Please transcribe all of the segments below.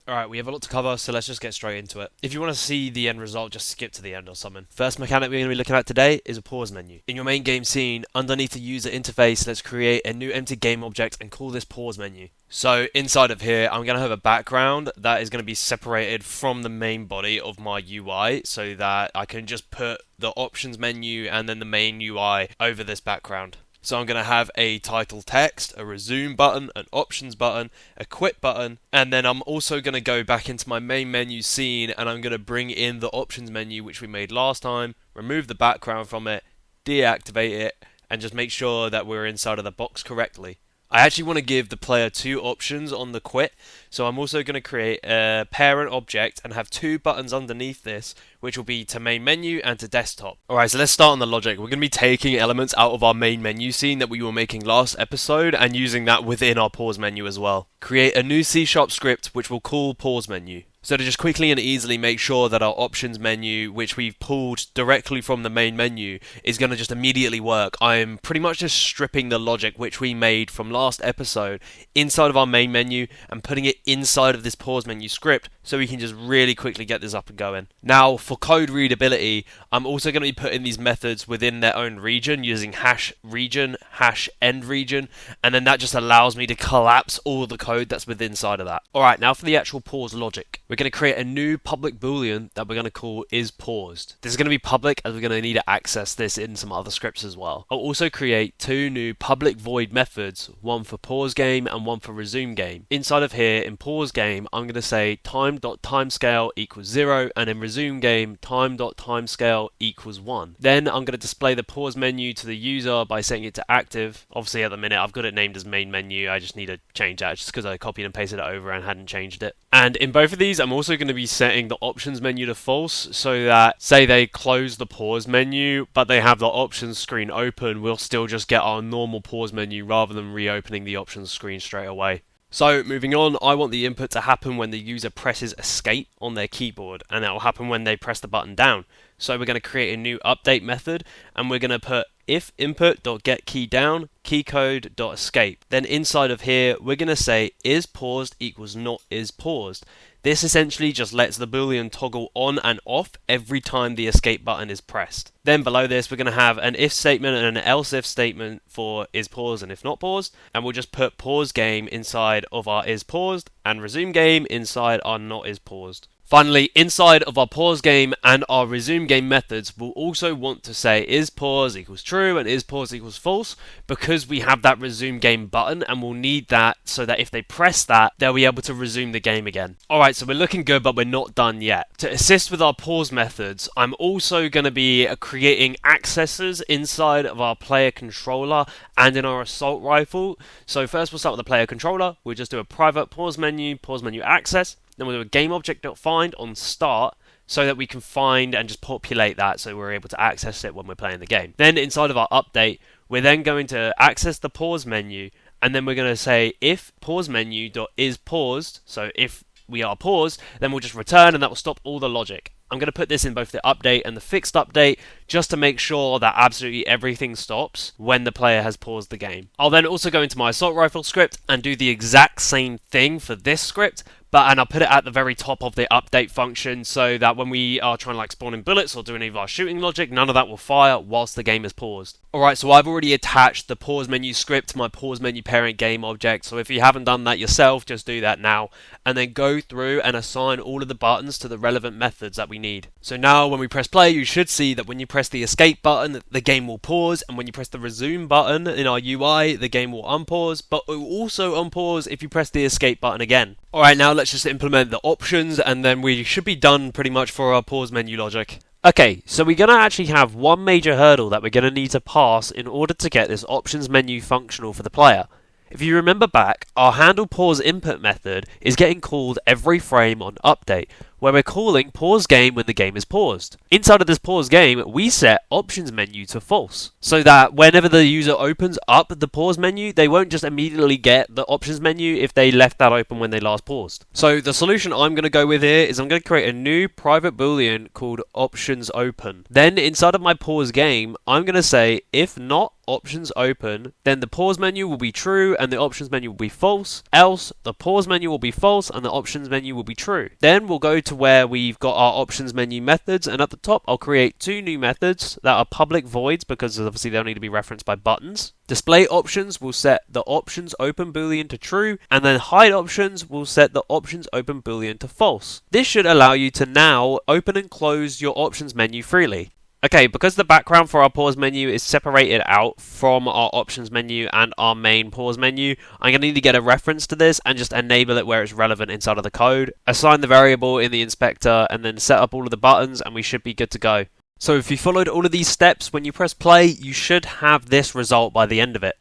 Alright, we have a lot to cover, so let's just get straight into it. If you want to see the end result, just skip to the end or something. First mechanic we're going to be looking at today is a pause menu. In your main game scene, underneath the user interface, let's create a new empty game object and call this pause menu. So inside of here, I'm going to have a background that is going to be separated from the main body of my UI so that I can just put the options menu and then the main UI over this background. So I'm going to have a title text, a resume button, an options button, a quit button, and then I'm also going to go back into my main menu scene and I'm going to bring in the options menu which we made last time, remove the background from it, deactivate it, and just make sure that we're inside of the box correctly. I actually want to give the player two options on the quit, so I'm also going to create a parent object and have two buttons underneath this, which will be to main menu and to desktop. Alright, so let's start on the logic. We're going to be taking elements out of our main menu scene that we were making last episode and using that within our pause menu as well. Create a new C# script which we'll call pause menu. So to just quickly and easily make sure that our options menu, which we've pulled directly from the main menu, is going to just immediately work, I'm pretty much just stripping the logic which we made from last episode inside of our main menu and putting it inside of this pause menu script so we can just really quickly get this up and going. Now, for code readability, I'm also going to be putting these methods within their own region using #region, #endRegion, and then that just allows me to collapse all the code that's within inside of that. Alright, now for the actual pause logic. We're going to create a new public boolean that we're going to call isPaused. This is going to be public as we're going to need to access this in some other scripts as well. I'll also create two new public void methods, one for pause game and one for resume game. Inside of here, in pause game, I'm going to say time.timescale equals 0, and in resume game, time.timescale equals 1. Then I'm going to display the pause menu to the user by setting it to active. Obviously at the minute I've got it named as main menu, I just need to change that just because I copied and pasted it over and hadn't changed it. And in both of these, I'm also going to be setting the options menu to false so that, say they close the pause menu, but they have the options screen open, we'll still just get our normal pause menu rather than reopening the options screen straight away. So moving on, I want the input to happen when the user presses escape on their keyboard, and that will happen when they press the button down. So we're going to create a new update method, and we're going to put if input.getKeyDown, keycode.escape. Then inside of here, we're going to say isPaused equals not isPaused. This essentially just lets the boolean toggle on and off every time the escape button is pressed. Then below this, we're going to have an if statement and an else if statement for isPaused and if not paused, and we'll just put pause game inside of our isPaused and resume game inside our not isPaused. Finally, inside of our pause game and our resume game methods, we'll also want to say isPause equals true and isPause equals false because we have that resume game button, and we'll need that so that if they press that, they'll be able to resume the game again. Alright, so we're looking good, but we're not done yet. To assist with our pause methods, I'm also going to be creating accessors inside of our player controller and in our assault rifle. So first we'll start with the player controller. We'll just do a private pause menu access. Then we'll do a GameObject.find on start so that we can find and just populate that so we're able to access it when we're playing the game. Then inside of our update, we're then going to access the pause menu, and then we're going to say if pause menu.isPaused, so if we are paused, then we'll just return and that will stop all the logic. I'm going to put this in both the update and the fixed update just to make sure that absolutely everything stops when the player has paused the game. I'll then also go into my assault rifle script and do the exact same thing for this script, and I'll put it at the very top of the update function so that when we are trying to spawn in bullets or do any of our shooting logic, none of that will fire whilst the game is paused. Alright, so I've already attached the pause menu script to my pause menu parent game object, so if you haven't done that yourself, just do that now, and then go through and assign all of the buttons to the relevant methods that we need. So now when we press play, you should see that when you press the escape button, the game will pause, and when you press the resume button in our UI, the game will unpause, but it will also unpause if you press the escape button again. Alright, now let's just implement the options, and then we should be done pretty much for our pause menu logic. Okay, so we're going to actually have one major hurdle that we're going to need to pass in order to get this options menu functional for the player. If you remember back, our handle pause input method is getting called every frame on update, where we're calling pause game when the game is paused. Inside of this pause game, we set options menu to false, so that whenever the user opens up the pause menu, they won't just immediately get the options menu if they left that open when they last paused. So the solution I'm going to go with here is I'm going to create a new private boolean called options open. Then inside of my pause game, I'm going to say if not options open, then the pause menu will be true and the options menu will be false, else the pause menu will be false and the options menu will be true. Then we'll go to where we've got our options menu methods, and at the top I'll create two new methods that are public voids because obviously they'll need to be referenced by buttons. Display options will set the options open boolean to true, and then hide options will set the options open boolean to false. This should allow you to now open and close your options menu freely. Okay, because the background for our pause menu is separated out from our options menu and our main pause menu, I'm going to need to get a reference to this and just enable it where it's relevant inside of the code, assign the variable in the inspector, and then set up all of the buttons, and we should be good to go. So if you followed all of these steps, when you press play, you should have this result by the end of it.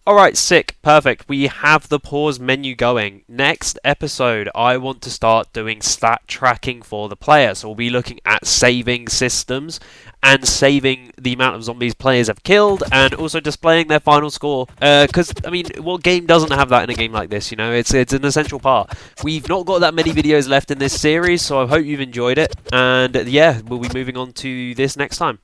Alright, sick, perfect. We have the pause menu going. Next episode, I want to start doing stat tracking for the player. So we'll be looking at saving systems and saving the amount of zombies players have killed and also displaying their final score. Because, I mean, what game doesn't have that in a game like this, you know? It's an essential part. We've not got that many videos left in this series, so I hope you've enjoyed it. And yeah, we'll be moving on to this next time.